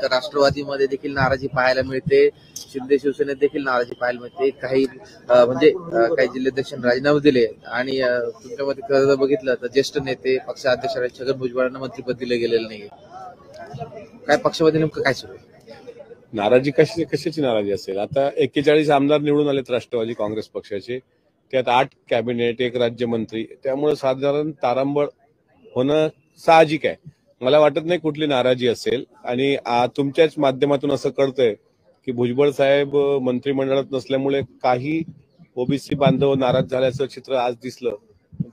राष्ट्रवादीमध्ये देखील नाराजी पाहायला मिळते, शिंदे शिवसेनेत देखील नाराजी पाहायला मिळते. काही काही जिल्हाध्यक्ष राजीनामे दिले आणि तुमच्यामध्ये खरं जर बघितलं तर ज्येष्ठ नेते पक्षाध्यक्ष छगन भुजबळांना मंत्रिपद दिलं गेलेलं नाही. काय पक्षामध्ये नेमकं काय सुरू आहे? नाराजी कशाची नाराजी असेल? आता 41 आमदार निवडून आलेत राष्ट्रवादी काँग्रेस पक्षाचे, त्यात 8 कॅबिनेट, 1 राज्यमंत्री, त्यामुळे साधारण तारांबळ होणं साहजिक आहे. मला वाटत नाही कुठली नाराजी असेल. आणि तुमच्याच माध्यमातून असं कळतंय की भुजबळ साहेब मंत्रिमंडळात नसल्यामुळे काही ओबीसी बांधव नाराज झाल्याचं चित्र आज दिसलं.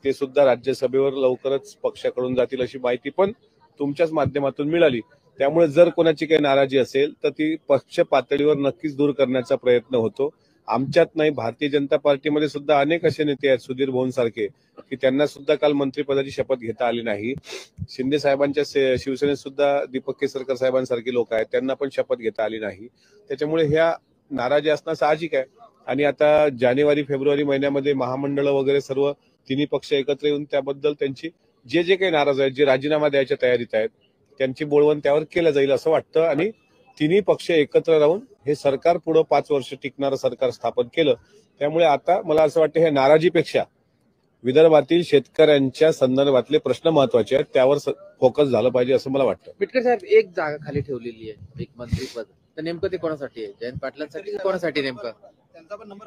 ते सुद्धा राज्यसभेवर लवकरच पक्षाकडून जातील अशी माहिती पण तुमच्याच माध्यमातून मिळाली. त्यामुळे जर कोणाची काही नाराजी असेल तर ती पक्ष पातळीवर नक्कीच दूर करण्याचा प्रयत्न होतो. आमच्यात नाही, भारतीय जनता पार्टीमध्ये सुद्धा अनेक असे नेते आहेत सुधीर भाऊंसारखे की त्यांना सुद्धा काल मंत्रिपदाची शपथ घेता आली नाही. शिंदे साहेबांच्या शिवसेनेत सुद्धा दीपक केसरकर साहेबांसारखे लोक आहेत, त्यांना पण शपथ घेता आली नाही. त्याच्यामुळे ह्या नाराजी असणं साहजिक आहे. आणि आता जानेवारी फेब्रुवारी महिन्यामध्ये महामंडळ वगैरे सर्व तिन्ही पक्ष एकत्र येऊन त्याबद्दल त्यांची जे काही नाराज आहेत, जे राजीनामा द्यायच्या तयारीत आहेत, त्यांची बोलवण त्यावर केलं जाईल असं वाटतं. आणि तिन्ही पक्ष एकत्र राहून हे सरकार पुढे 5 वर्ष टिकणारं सरकार स्थापन केलं. त्यामुळे आता मला असं वाटतं हे नाराजीपेक्षा विदर्भातील शेतकऱ्यांच्या संदर्भातले प्रश्न महत्वाचे आहेत, त्यावर फोकस झालं पाहिजे असं मला वाटतं. बिटकर साहेब, एक जागा खाली ठेवलेली आहे, एक मंत्रीपद, तर नेमकं ते कोणासाठी आहे? जयंत पाटलांसाठी कोणासाठी नेमकं? त्यांचा पण नंबर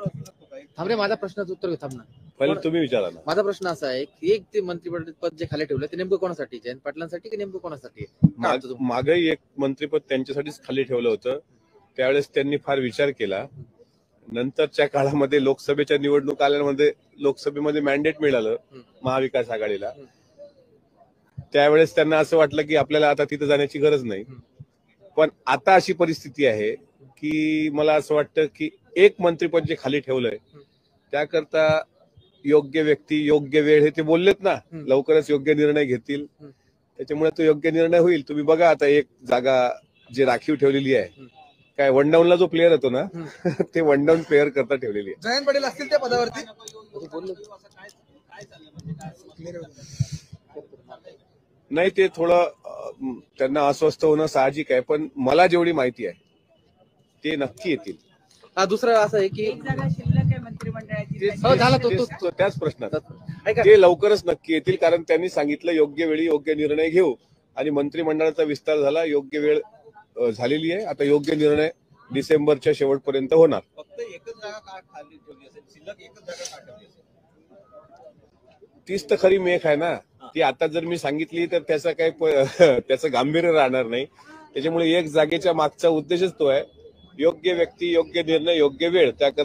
थांब रे, माझा प्रश्नाचं उत्तर घे, थांब ना. पहिले तुम्ही विचारा ना. माझा प्रश्न असा आहे की एक ते मंत्रिपद जे खाली ठेवलं ते नेमकं कोणासाठी? जयंत पाटलांसाठी की नेमकं कोणासाठी? मागही एक मंत्रिपद त्यांच्यासाठीच खाली ठेवलं होतं. त्यावेळेस त्यांनी फार विचार केला. नंतरच्या काळामध्ये लोकसभेच्या निवडणूक आल्यामध्ये लोकसभेमध्ये मॅन्डेट मिळालं महाविकास आघाडीला. त्यावेळेस त्यांना असं वाटलं की आपल्याला आता तिथं जाण्याची गरज नाही. पण आता अशी परिस्थिती आहे की मला असं वाटतं की एक मंत्रिपद जे खाली ठेवलंय त्याकरता योग्य व्यक्ती योग्य वेळ, हे ते बोललेत ना, लवकरच योग्य निर्णय घेतील. त्याच्यामुळे तो योग्य निर्णय होईल. तुम्ही बघा आता एक जागा जी राखीव ठेवलेली आहे, काय वनडाऊनला जो प्लेअर होतो ना ते वनडाऊन प्लेअर करता ठेवलेली आहे. जयंत पाटील असतील त्या पदावरती? नाही, ते थोडं त्यांना अस्वस्थ होणं साहजिक आहे. पण मला जेवढी माहिती आहे ते नक्की येतील. दुसरं असं आहे की त्याच प्रश्नात ते लवकरच नक्की येतील. कारण त्यांनी सांगितलं योग्य वेळी योग्य निर्णय घेऊ. आणि मंत्रिमंडळाचा विस्तार झाला, योग्य वेळ झालेली आहे. आता योग्य निर्णय डिसेंबरच्या शेवटपर्यंत होणार. फक्त एकच जागा का खाली ठेवली असेल? शिल्लक एकच जागा का ठेवली असेल? तीच तर खरी मेख आहे ना. ती आता जर मी सांगितली तर त्याचा काही त्याचं गांभीर्य राहणार नाही. त्याच्यामुळे एक जागेच्या मागचा उद्देशच तो आहे, योग्य व्यक्ती योग्य निर्णय योग्य वेळ. त्याकरता